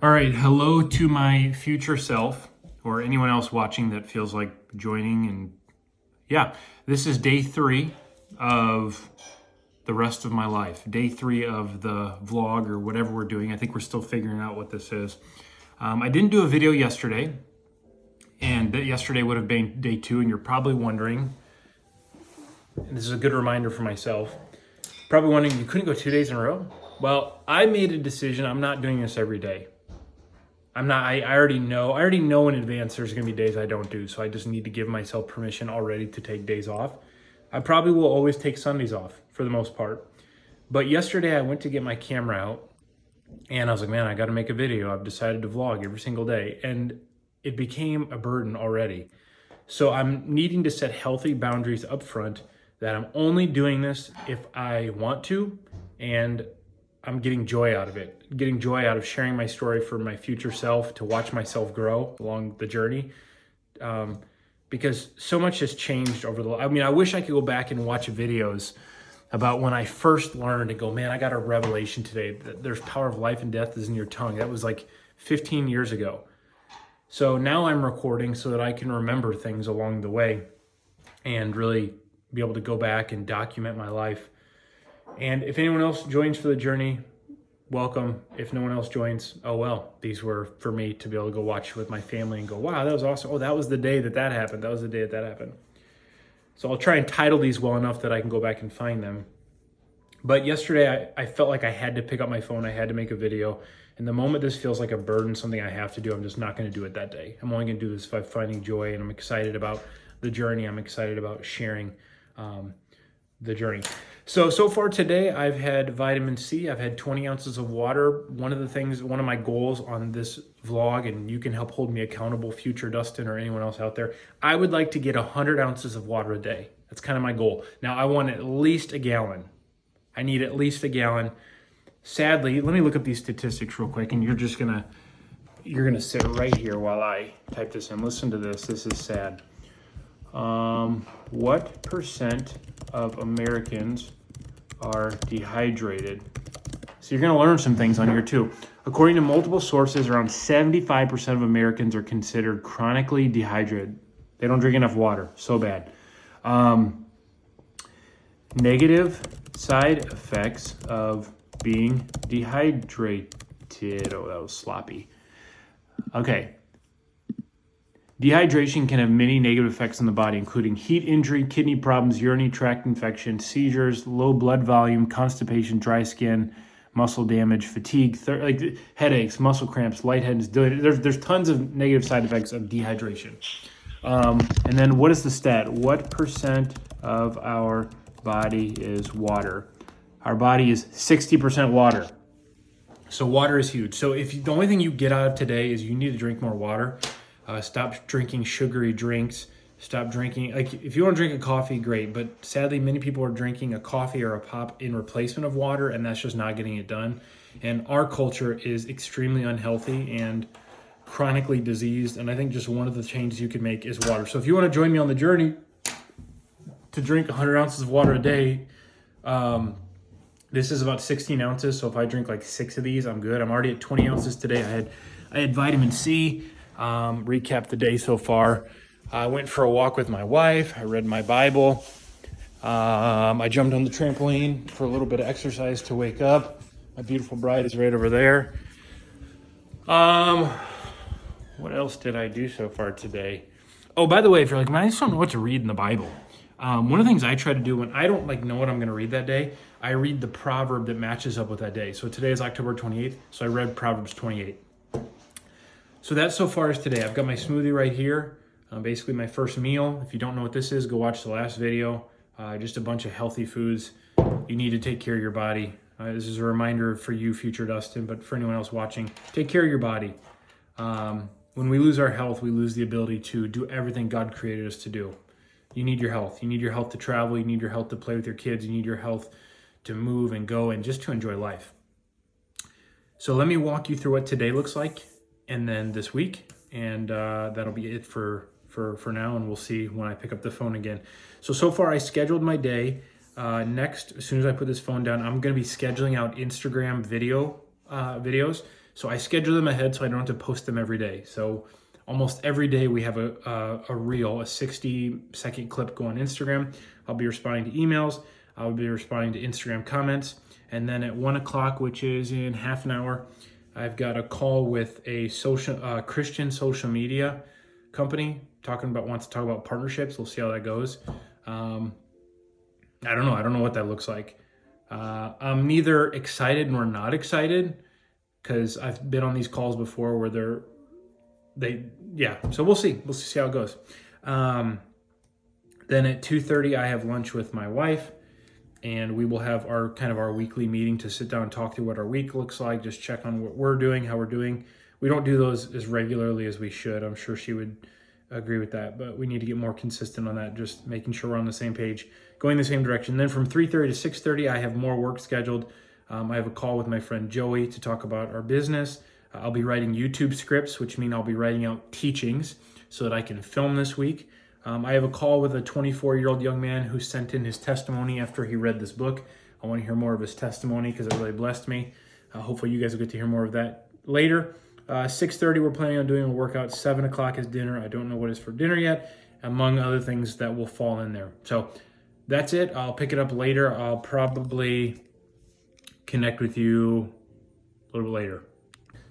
All right, hello to my future self or anyone else watching that feels like joining. And yeah, this is day 3 of the rest of my life. Day 3 of the vlog or whatever we're doing. I think we're still figuring out what this is. I didn't do a video yesterday, and that yesterday would have been day 2, and you're probably wondering, and this is a good reminder for myself, probably wondering, you couldn't go 2 days in a row? Well, I made a decision. I'm not doing this every day. I already know in advance there's gonna be days I don't do, so I just need to give myself permission already to take days off. I probably will always take Sundays off for the most part. But yesterday I went to get my camera out and I was like, man, I gotta make a video. I've decided to vlog every single day, and it became a burden already. So I'm needing to set healthy boundaries up front that I'm only doing this if I want to, and I'm getting joy out of it, getting joy out of sharing my story for my future self, to watch myself grow along the journey. Because so much has changed I wish I could go back and watch videos about when I first learned and go, man, I got a revelation today that there's power of life and death is in your tongue. That was like 15 years ago. So now I'm recording so that I can remember things along the way and really be able to go back and document my life. And if anyone else joins for the journey, welcome. If no one else joins, oh well, these were for me to be able to go watch with my family and go, wow, that was awesome. Oh, that was the day that happened. That was the day that happened. So I'll try and title these well enough that I can go back and find them. But yesterday I felt like I had to pick up my phone. I had to make a video. And the moment this feels like a burden, something I have to do, I'm just not going to do it that day. I'm only going to do this by finding joy, and I'm excited about the journey. I'm excited about sharing the journey. So far today, I've had vitamin C. I've had 20 ounces of water. One of my goals on this vlog, and you can help hold me accountable, future Dustin or anyone else out there, I would like to get 100 ounces of water a day. That's kind of my goal. Now, I want at least a gallon. I need at least a gallon. Sadly, let me look up these statistics real quick, and you're gonna sit right here while I type this in. Listen to this. This is sad. What percent of Americans are dehydrated? So you're going to learn some things on here too. According to multiple sources, around 75% of Americans are considered chronically dehydrated. They don't drink enough water. So bad. Negative side effects of being dehydrated. Oh, that was sloppy. Okay. Dehydration can have many negative effects on the body, including heat injury, kidney problems, urinary tract infection, seizures, low blood volume, constipation, dry skin, muscle damage, fatigue, headaches, muscle cramps, lightheadedness. There's tons of negative side effects of dehydration. And then what is the stat? What percent of our body is water? Our body is 60% water. So water is huge. So the only thing you get out of today is you need to drink more water. Stop drinking sugary drinks. Stop drinking, if you want to drink a coffee, great. But sadly, many people are drinking a coffee or a pop in replacement of water, and that's just not getting it done. And our culture is extremely unhealthy and chronically diseased. And I think just one of the changes you can make is water. So if you want to join me on the journey to drink 100 ounces of water a day, this is about 16 ounces. So if I drink like 6 of these, I'm good. I'm already at 20 ounces today. I had vitamin C. Recap the day so far. I went for a walk with my wife. I read my Bible. I jumped on the trampoline for a little bit of exercise to wake up. My beautiful bride is right over there. What else did I do so far today? Oh, by the way, if you're like, man, I just don't know what to read in the Bible. One of the things I try to do when I don't know what I'm going to read that day, I read the proverb that matches up with that day. So today is October 28th, so I read Proverbs 28. So that so far is today. I've got my smoothie right here, basically my first meal. If you don't know what this is, go watch the last video. Just a bunch of healthy foods. You need to take care of your body. This is a reminder for you, future Dustin, but for anyone else watching, take care of your body. When we lose our health, we lose the ability to do everything God created us to do. You need your health. You need your health to travel. You need your health to play with your kids. You need your health to move and go and just to enjoy life. So let me walk you through what today looks like, and then this week, and that'll be it for now, and we'll see when I pick up the phone again. So far I scheduled my day. Next, as soon as I put this phone down, I'm going to be scheduling out Instagram videos. So I schedule them ahead so I don't have to post them every day. So almost every day we have a reel, a 60-second clip go on Instagram. I'll be responding to emails. I'll be responding to Instagram comments. And then at 1 o'clock, which is in half an hour, I've got a call with a Christian social media company wants to talk about partnerships. We'll see how that goes. I don't know. I don't know what that looks like. I'm neither excited nor not excited because I've been on these calls before where so we'll see. We'll see how it goes. Then at 2:30, I have lunch with my wife, and we will have our weekly meeting to sit down and talk through what our week looks like, just check on what we're doing, how we're doing. We don't do those as regularly as we should. I'm sure she would agree with that, but we need to get more consistent on that, just making sure we're on the same page, going the same direction. Then from 3:30 to 6:30, I have more work scheduled. I have a call with my friend Joey to talk about our business. I'll be writing YouTube scripts, which mean I'll be writing out teachings so that I can film this week. I have a call with a 24-year-old young man who sent in his testimony after he read this book. I want to hear more of his testimony because it really blessed me. Hopefully you guys will get to hear more of that later. 6:30, we're planning on doing a workout. 7 o'clock is dinner. I don't know what is for dinner yet, among other things that will fall in there. So that's it. I'll pick it up later. I'll probably connect with you a little bit later.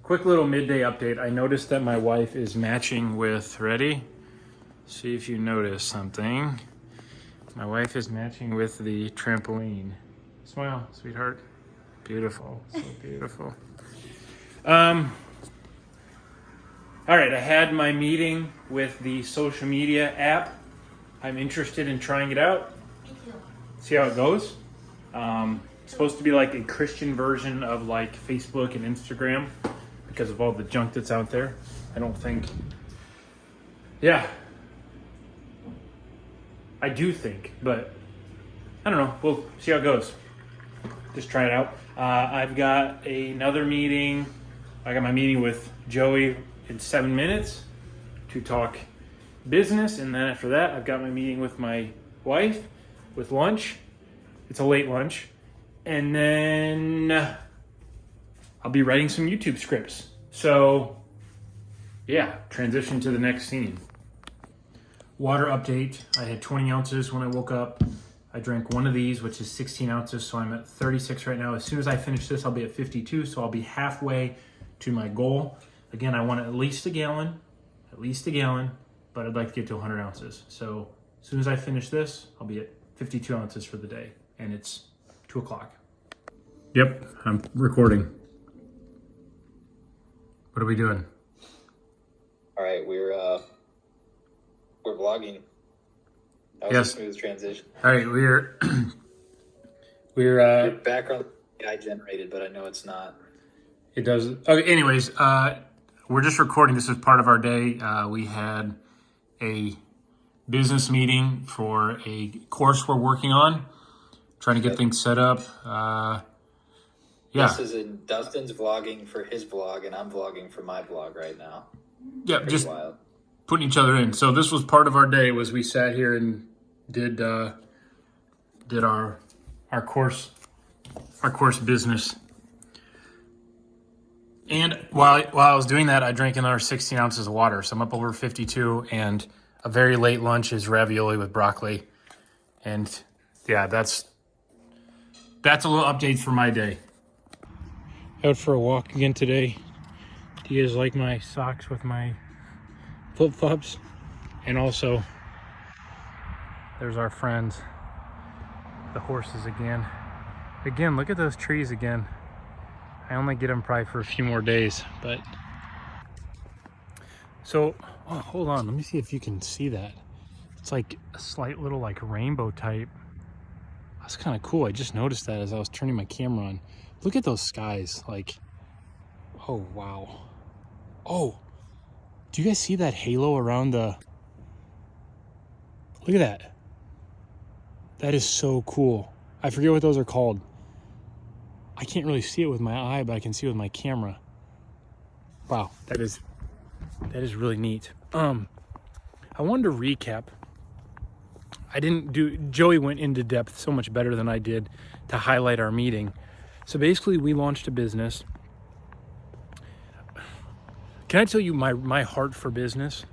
Quick little midday update. I noticed that my wife is matching with, ready? See if you notice something. My wife is matching with the trampoline. Smile, sweetheart. Beautiful, so beautiful. All right, I had my meeting with the social media app. I'm interested in trying it out. Me too. See how it goes. It's supposed to be like a Christian version of like Facebook and Instagram because of all the junk that's out there. I don't think. Yeah. I do think, but I don't know. We'll see how it goes. Just try it out. I've got another meeting. I got my meeting with Joey in 7 minutes to talk business. And then after that, I've got my meeting with my wife with lunch. It's a late lunch. And then I'll be writing some YouTube scripts. So yeah, transition to the next scene. Water update. I had 20 ounces when I woke up. I drank one of these, which is 16 ounces. So I'm at 36 right now. As soon as I finish this, I'll be at 52. So I'll be halfway to my goal. Again, I want at least a gallon, but I'd like to get to 100 ounces. So as soon as I finish this, I'll be at 52 ounces for the day. And it's 2 o'clock. Yep, I'm recording. What are we doing? All right, we're vlogging. That was Yes. a smooth transition. All right, we're Your background AI generated, but I know it's not. It does. Okay. Anyways, we're just recording. This is part of our day. We had a business meeting for a course we're working on, trying to get things set up. Yeah. This is Dustin's vlogging for his vlog, and I'm vlogging for my vlog right now. Yeah. Pretty Just wild. putting each other in. So this was part of our day. Was we sat here and did our course business. And while I was doing that, I drank another 16 ounces of water. So I'm up over 52, and a very late lunch is ravioli with broccoli. And yeah, that's a little updates for my day. Out for a walk again today. Do you guys like my socks with my flip-flops? And also, there's our friends, the horses again. Again, look at those trees again. I only get them probably for a few more days, but. So, oh, hold on. Let me see if you can see that. It's like a slight little like rainbow type. That's kind of cool. I just noticed that as I was turning my camera on. Look at those skies. Like, oh, wow. Oh, do you guys see that halo around the. Look at that. That is so cool. I forget what those are called. I can't really see it with my eye, but I can see it with my camera. Wow, that is really neat. I wanted to recap. Joey went into depth so much better than I did to highlight our meeting. So basically we launched a business Can I tell you my heart for business?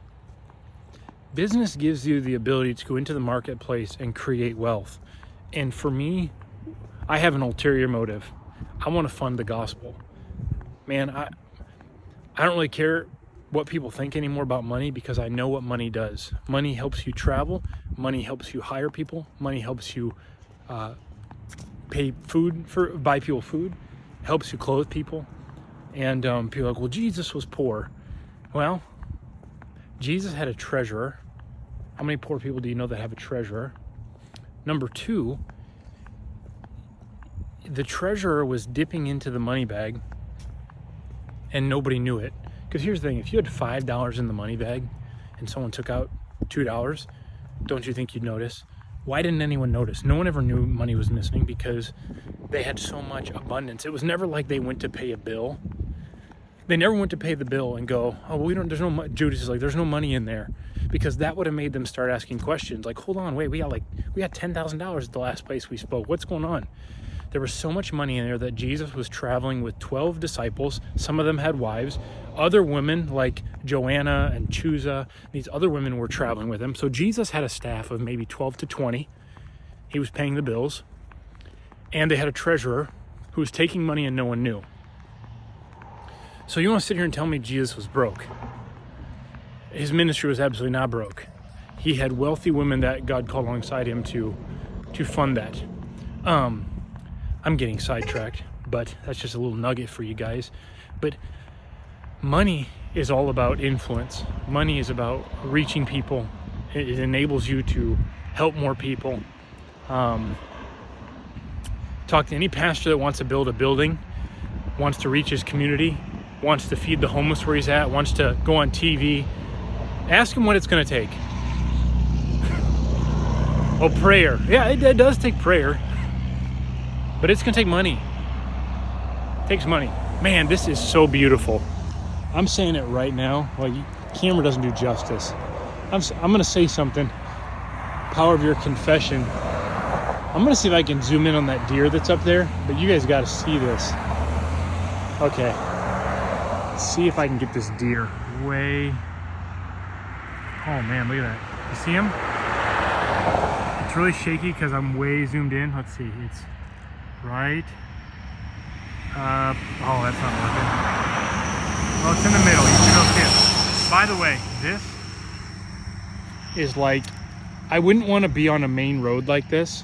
Business gives you the ability to go into the marketplace and create wealth. And for me, I have an ulterior motive. I want to fund the gospel. Man, I don't really care what people think anymore about money, because I know what money does. Money helps you travel. Money helps you hire people. Money helps you buy people food. Helps you clothe people. And people are like, well, Jesus was poor. Well, Jesus had a treasurer. How many poor people do you know that have a treasurer? Number two, the treasurer was dipping into the money bag and nobody knew it. Because here's the thing, if you had $5 in the money bag and someone took out $2, don't you think you'd notice? Why didn't anyone notice? No one ever knew money was missing because they had so much abundance. It was never like they went to pay a bill. They never went to pay the bill and go, oh, well, there's no, Judas is like, there's no money in there. Because that would have made them start asking questions like, hold on, wait, we got $10,000 at the last place we spoke. What's going on? There was so much money in there that Jesus was traveling with 12 disciples. Some of them had wives. Other women like Joanna and Chusa, these other women were traveling with him. So Jesus had a staff of maybe 12 to 20. He was paying the bills. And they had a treasurer who was taking money and no one knew. So you want to sit here and tell me Jesus was broke? His ministry was absolutely not broke. He had wealthy women that God called alongside him to fund that. I'm getting sidetracked, but that's just a little nugget for you guys. But money is all about influence. Money is about reaching people. It enables you to help more people. Talk to any pastor that wants to build a building, wants to reach his community, wants to feed the homeless where he's at, wants to go on TV. Ask him what it's going to take. Oh, prayer. Yeah, it does take prayer. But it's going to take money. It takes money. Man, this is so beautiful. I'm saying it right now. Well, camera doesn't do justice. I'm going to say something. Power of your confession. I'm going to see if I can zoom in on that deer that's up there. But you guys got to see this. Okay. Let's see if I can get this deer way... Oh, man, look at that. You see him? It's really shaky because I'm way zoomed in. Let's see. It's... right. Oh, that's not working. Well, it's in the middle. You should go see it. By the way, this is like, I wouldn't want to be on a main road like this.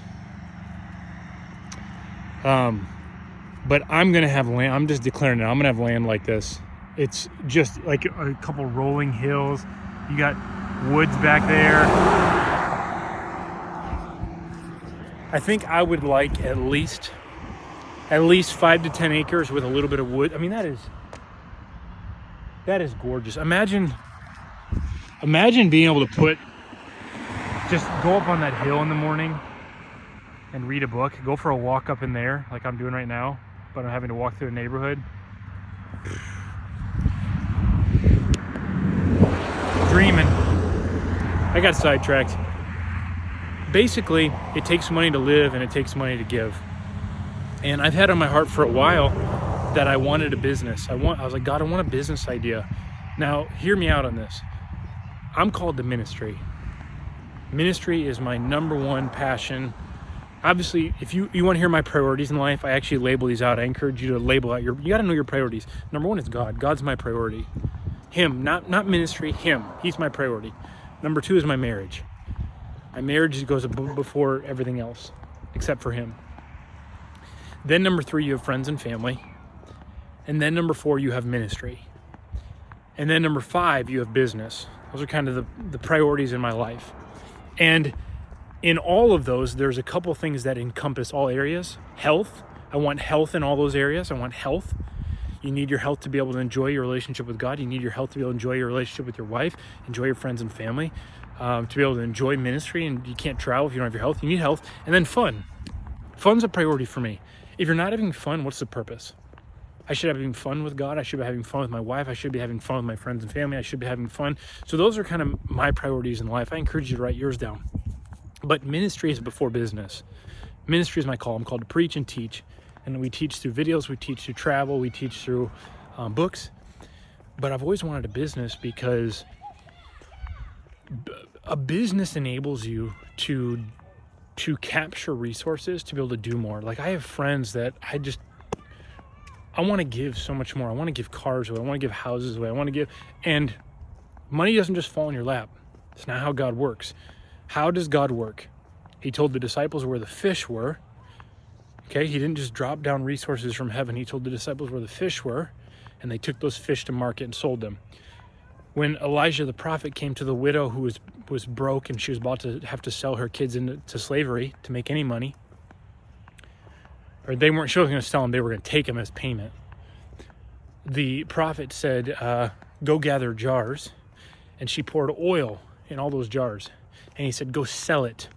But I'm going to have land. I'm just declaring it. I'm going to have land like this. It's just like a couple rolling hills. You got woods back there. I think I would like at least 5 to 10 acres with a little bit of wood. I mean, that is gorgeous. Imagine being able to just go up on that hill in the morning and read a book, go for a walk up in there like I'm doing right now, but I'm having to walk through a neighborhood. Dreaming. I got sidetracked. Basically, it takes money to live and it takes money to give. And I've had on my heart for a while that I wanted a business. I was like, God, I want a business idea. Now, hear me out on this. I'm called to ministry. Ministry is my number one passion. Obviously, if you want to hear my priorities in life, I actually label these out. I encourage you to label out you got to know your priorities. Number one is God. God's my priority. Him, not ministry, him. He's my priority. Number two is my marriage. My marriage goes before everything else, except for him. Then number three, you have friends and family. And then number four, you have ministry. And then number five, you have business. Those are kind of the priorities in my life. And in all of those, there's a couple things that encompass all areas. Health. I want health in all those areas. I want health. You need your health to be able to enjoy your relationship with God. You need your health to be able to enjoy your relationship with your wife, enjoy your friends and family, to be able to enjoy ministry. And you can't travel if you don't have your health. You need health. And then fun. Fun's a priority for me. If you're not having fun, what's the purpose? I should be having fun with God. I should be having fun with my wife. I should be having fun with my friends and family. I should be having fun. So those are kind of my priorities in life. I encourage you to write yours down. But ministry is before business. Ministry is my call. I'm called to preach and teach. And we teach through videos. We teach through travel. We teach through books. But I've always wanted a business because a business enables you to capture resources to be able to do more. Like I have friends that I want to give so much more. I want to give cars away. I want to give houses away. I want to give, and money doesn't just fall in your lap. It's not how God works. How does God work? He told the disciples where the fish were. Okay, he didn't just drop down resources from heaven. He told the disciples where the fish were, and they took those fish to market and sold them. When Elijah the prophet came to the widow who was broke and she was about to have to sell her kids into slavery to make any money, or she wasn't going to sell them, they were going to take them as payment. The prophet said, go gather jars, and she poured oil in all those jars. And he said, go sell it.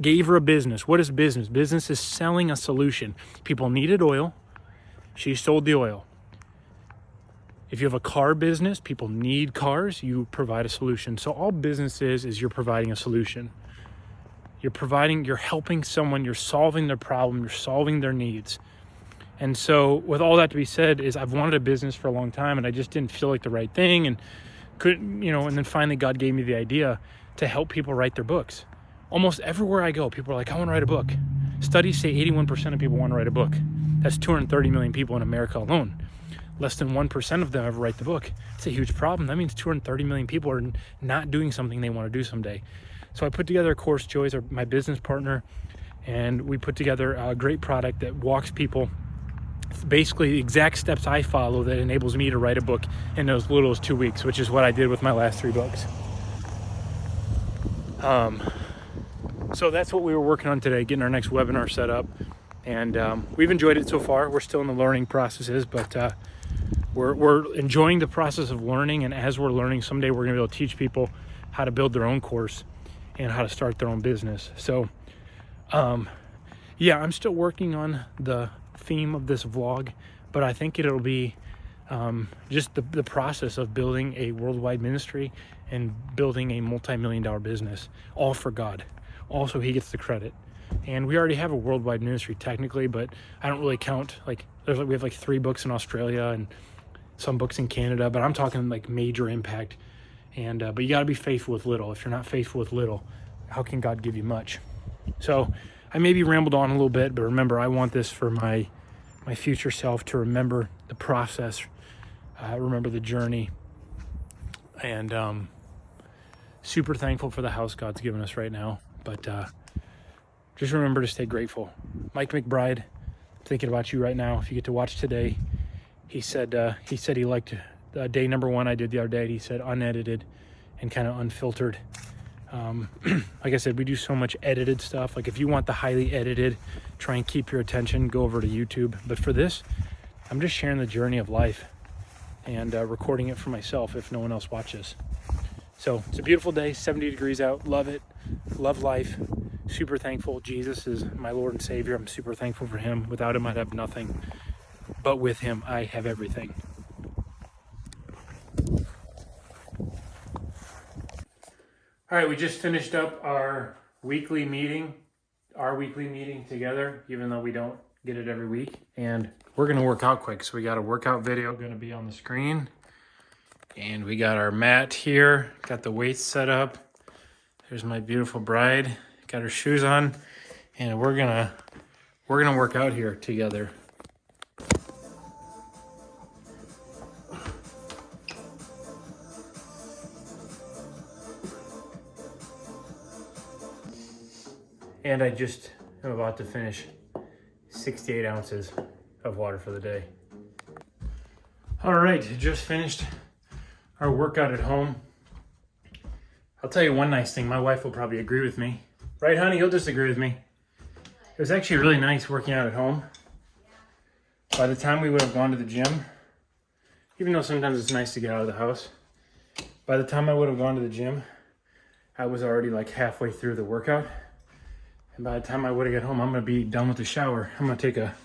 Gave her a business. What is business? Business is selling a solution. People needed oil. She sold the oil. If you have a car business, people need cars, you provide a solution. So all business is you're providing a solution. You're helping someone, you're solving their problem, you're solving their needs. And so with all that to be said is I've wanted a business for a long time and I just didn't feel like the right thing and couldn't, and then finally God gave me the idea to help people write their books. Almost everywhere I go, people are like, I want to write a book. Studies say 81% of people want to write a book. That's 230 million people in America alone. Less than 1% of them ever write the book. It's a huge problem. That means 230 million people are not doing something they want to do someday. So I put together a course. Joy's my business partner, and we put together a great product that walks people basically the exact steps I follow that enables me to write a book in as little as 2 weeks, which is what I did with my last 3 books. So that's what we were working on today, getting our next webinar set up. And we've enjoyed it so far. We're still in the learning processes, but we're enjoying the process of learning. And as we're learning, someday we're going to be able to teach people how to build their own course and how to start their own business. So, yeah, I'm still working on the theme of this vlog, but I think it'll be just the process of building a worldwide ministry and building a multi-million-dollar business, all for God. Also, he gets the credit. And we already have a worldwide ministry technically, but I don't really count, we have 3 books in Australia and some books in Canada, but I'm talking major impact. And but you got to be faithful with little. If you're not faithful with little, how can God give you much? So I maybe rambled on a little bit, but remember, I want this for my future self to remember the process, remember the journey, and super thankful for the house God's given us right now. But just remember to stay grateful. Mike McBride, thinking about you right now. If you get to watch today, he said he liked day number 1 I did the other day. He said unedited and kind of unfiltered. Like I said, we do so much edited stuff. Like if you want the highly edited, try and keep your attention, go over to YouTube. But for this, I'm just sharing the journey of life and recording it for myself if no one else watches. So it's a beautiful day, 70 degrees out. Love it. Love life. Super thankful. Jesus is my Lord and Savior. I'm super thankful for him. Without him, I'd have nothing. But with him, I have everything. All right, we just finished up our weekly meeting together, even though we don't get it every week. And we're going to work out quick. So we got a workout video going to be on the screen. And we got our mat here, got the weights set up. There's my beautiful bride, got her shoes on, and we're gonna work out here together. And I just am about to finish 68 ounces of water for the day. All right, just finished our workout at home. I'll tell you one nice thing. My wife will probably agree with me. Right, honey? You'll disagree with me. It was actually really nice working out at home. By the time we would have gone to the gym, even though sometimes it's nice to get out of the house, by the time I would have gone to the gym, I was already halfway through the workout. And by the time I would have got home, I'm going to be done with the shower. I'm going to take a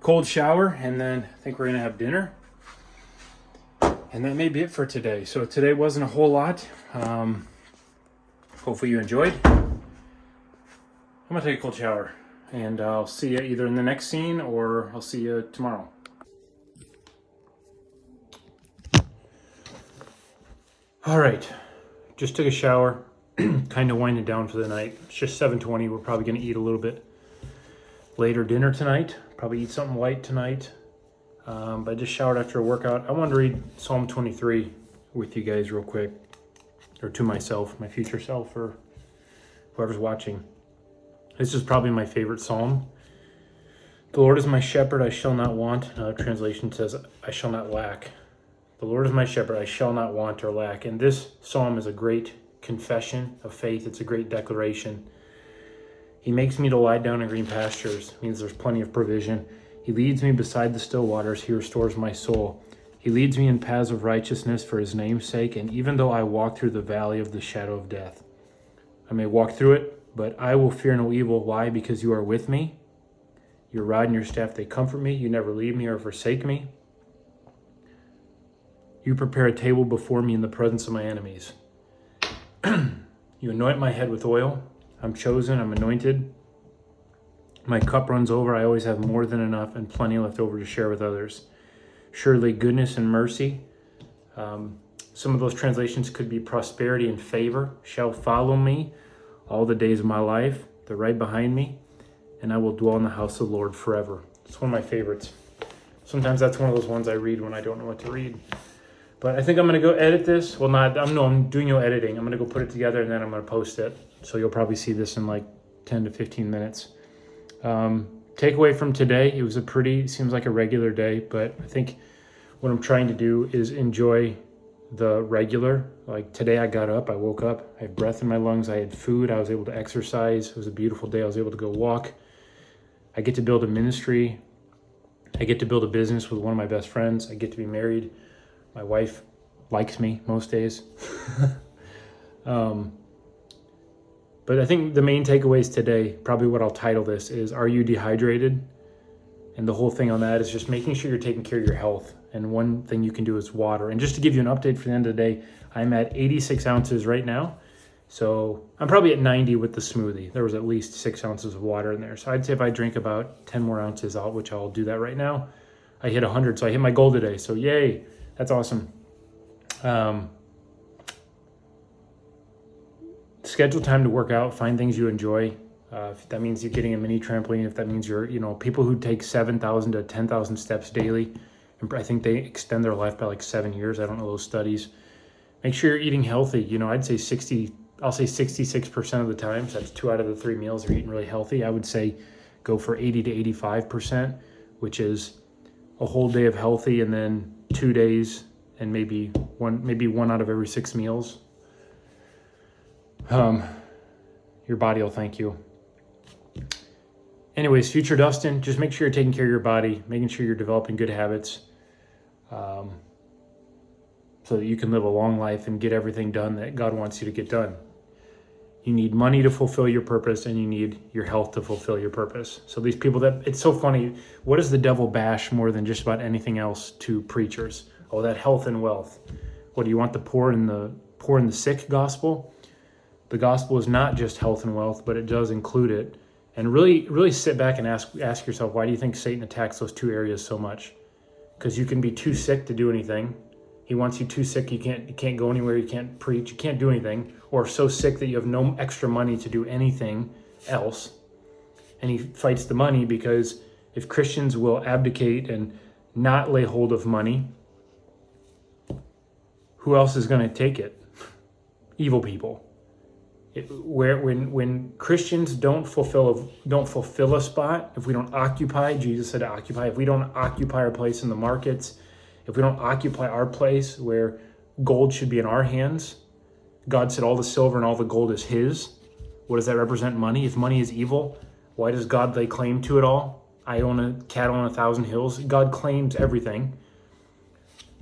cold shower, and then I think we're going to have dinner. And that may be it for today. So today wasn't a whole lot. Hopefully you enjoyed. I'm going to take a cold shower. And I'll see you either in the next scene or I'll see you tomorrow. All right, just took a shower, kind of winding down for the night. It's just 7:20. We're probably going to eat a little bit later dinner tonight. Probably eat something light tonight. But I just showered after a workout. I wanted to read Psalm 23 with you guys real quick, or to myself, my future self, or whoever's watching. This is probably my favorite psalm. The Lord is my shepherd, I shall not want. Another translation says, I shall not lack. The Lord is my shepherd, I shall not want or lack. And this psalm is a great confession of faith. It's a great declaration. He makes me to lie down in green pastures. It means there's plenty of provision. He leads me beside the still waters. He restores my soul. He leads me in paths of righteousness for his name's sake. And even though I walk through the valley of the shadow of death, I may walk through it, but I will fear no evil. Why? Because you are with me. Your rod and your staff, they comfort me. You never leave me or forsake me. You prepare a table before me in the presence of my enemies. You anoint my head with oil. I'm chosen, I'm anointed. My cup runs over. I always have more than enough and plenty left over to share with others. Surely goodness and mercy. Some of those translations could be prosperity and favor shall follow me all the days of my life. They're right behind me. And I will dwell in the house of the Lord forever. It's one of my favorites. Sometimes that's one of those ones I read when I don't know what to read. But I think I'm going to go edit this. Well, I'm doing no editing. I'm going to go put it together and then I'm going to post it. So you'll probably see this in like 10 to 15 minutes. Takeaway from today, seems like a regular day, but I think what I'm trying to do is enjoy the regular. Like today I got up, I woke up, I had breath in my lungs, I had food, I was able to exercise. It was a beautiful day. I was able to go walk. I get to build a ministry. I get to build a business with one of my best friends. I get to be married. My wife likes me most days. But I think the main takeaways today, probably what I'll title this is, are you dehydrated? And the whole thing on that is just making sure you're taking care of your health. And one thing you can do is water. And just to give you an update for the end of the day, I'm at 86 ounces right now. So I'm probably at 90 with the smoothie. There was at least 6 ounces of water in there. So I'd say if I drink about 10 more ounces out, which I'll do that right now, I hit 100. So I hit my goal today. So yay, that's awesome. Schedule time to work out, find things you enjoy. If that means you're getting a mini trampoline, if that means people who take 7,000 to 10,000 steps daily, and I think they extend their life by like 7 years. I don't know those studies. Make sure you're eating healthy. I'd say 66% of the time, so that's 2 out of the 3 meals are eating really healthy. I would say go for 80 to 85%, which is a whole day of healthy and then 2 days and maybe one out of every 6 meals. Your body will thank you. Anyways, future Dustin, just make sure you're taking care of your body, making sure you're developing good habits, so that you can live a long life and get everything done that God wants you to get done. You need money to fulfill your purpose, and you need your health to fulfill your purpose. So these people it's so funny. What does the devil bash more than just about anything else to preachers? Oh, that health and wealth. What do you want, the poor and the sick gospel? The gospel is not just health and wealth, but it does include it. And really, really sit back and ask yourself, why do you think Satan attacks those 2 areas so much? Because you can be too sick to do anything. He wants you too sick, you can't go anywhere, you can't preach, you can't do anything, or so sick that you have no extra money to do anything else. And he fights the money because if Christians will abdicate and not lay hold of money, who else is going to take it? Evil people. When Christians don't fulfill a spot, if we don't occupy, Jesus said to occupy, if we don't occupy our place in the markets, if we don't occupy our place where gold should be in our hands, God said all the silver and all the gold is his. What does that represent? Money. If money is evil, why does God lay claim to it all? I own a cattle on 1,000 hills. God claims everything.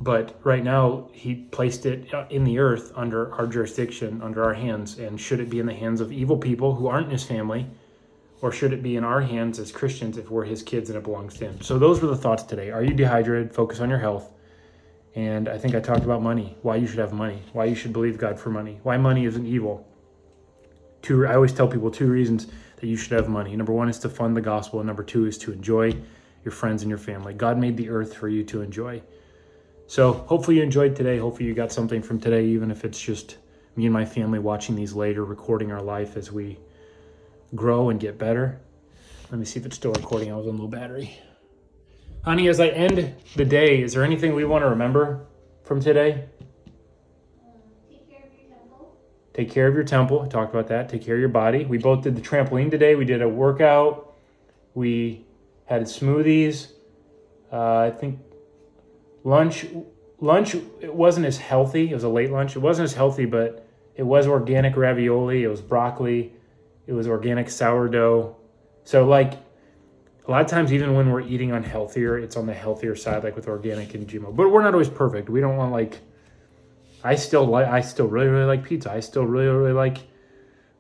But right now, he placed it in the earth under our jurisdiction, under our hands. And should it be in the hands of evil people who aren't in his family? Or should it be in our hands as Christians if we're his kids and it belongs to him? So those were the thoughts today. Are you dehydrated? Focus on your health. And I think I talked about money, why you should have money, why you should believe God for money, why money isn't evil. I always tell people 2 reasons that you should have money. Number 1 is to fund the gospel. And number 2 is to enjoy your friends and your family. God made the earth for you to enjoy. So hopefully you enjoyed today. Hopefully you got something from today, even if it's just me and my family watching these later, recording our life as we grow and get better. Let me see if it's still recording. I was on low battery. Honey, as I end the day, is there anything we want to remember from today? Take care of your temple. Take care of your temple. I talked about that. Take care of your body. We both did the trampoline today. We did a workout. We had smoothies. I think lunch, it wasn't as healthy. It was a late lunch. It wasn't as healthy, but it was organic ravioli. It was broccoli. It was organic sourdough. So like a lot of times, even when we're eating unhealthier, it's on the healthier side, like with organic and GMO. But we're not always perfect. We don't want like, I still really, really like pizza. I still really, really like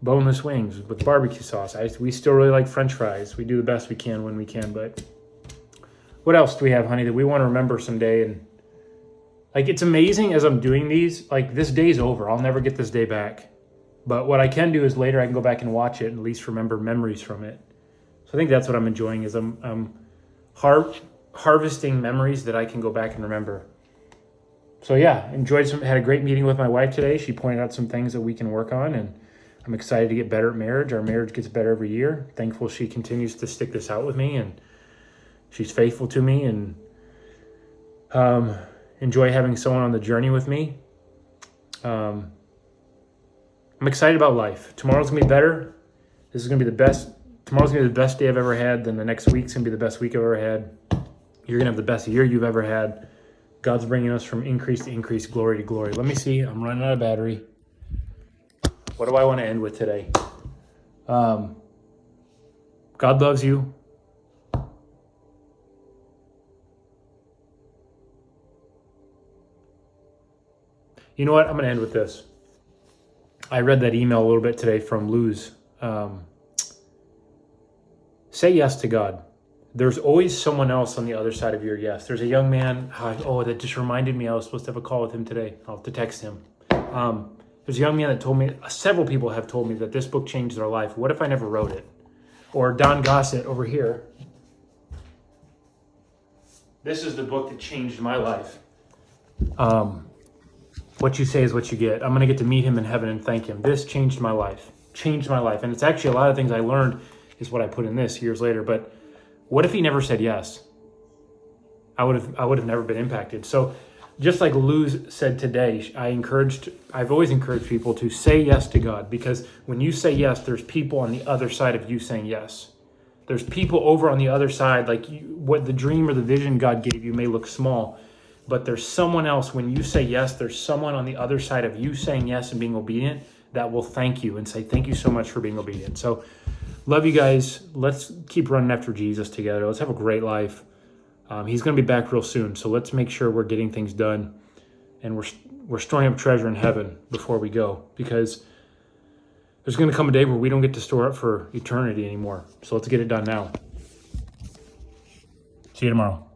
boneless wings with barbecue sauce. We still really like French fries. We do the best we can when we can. But what else do we have, honey, that we want to remember someday? And like, it's amazing as I'm doing these, like this day's over. I'll never get this day back. But what I can do is later I can go back and watch it and at least remember memories from it. So I think that's what I'm enjoying is I'm harvesting memories that I can go back and remember. So yeah, had a great meeting with my wife today. She pointed out some things that we can work on, and I'm excited to get better at marriage. Our marriage gets better every year. Thankful she continues to stick this out with me, and she's faithful to me, and enjoy having someone on the journey with me. I'm excited about life. Tomorrow's gonna be better. This is gonna be the best. Tomorrow's gonna be the best day I've ever had. Then the next week's gonna be the best week I've ever had. You're gonna have the best year you've ever had. God's bringing us from increase to increase, glory to glory. Let me see. I'm running out of battery. What do I want to end with today? God loves you. You know what? I'm going to end with this. I read that email a little bit today from Luz. Say yes to God. There's always someone else on the other side of your yes. There's a young man. That just reminded me I was supposed to have a call with him today. I'll have to text him. There's a young man that told me, several people have told me that this book changed their life. What if I never wrote it? Or Don Gossett over here. This is the book that changed my life. What you say is what you get. I'm going to get to meet him in heaven and thank him. This changed my life. Changed my life. And it's actually a lot of things I learned is what I put in this years later. But what if he never said yes? I would have never been impacted. So just like Luz said today, I've always encouraged people to say yes to God, because when you say yes, there's people on the other side of you saying yes. There's people over on the other side, like what the dream or the vision God gave you may look small, but there's someone else. When you say yes, there's someone on the other side of you saying yes and being obedient that will thank you and say, thank you so much for being obedient. So love you guys. Let's keep running after Jesus together. Let's have a great life. He's going to be back real soon. So let's make sure we're getting things done and we're storing up treasure in heaven before we go, because there's going to come a day where we don't get to store up for eternity anymore. So let's get it done now. See you tomorrow.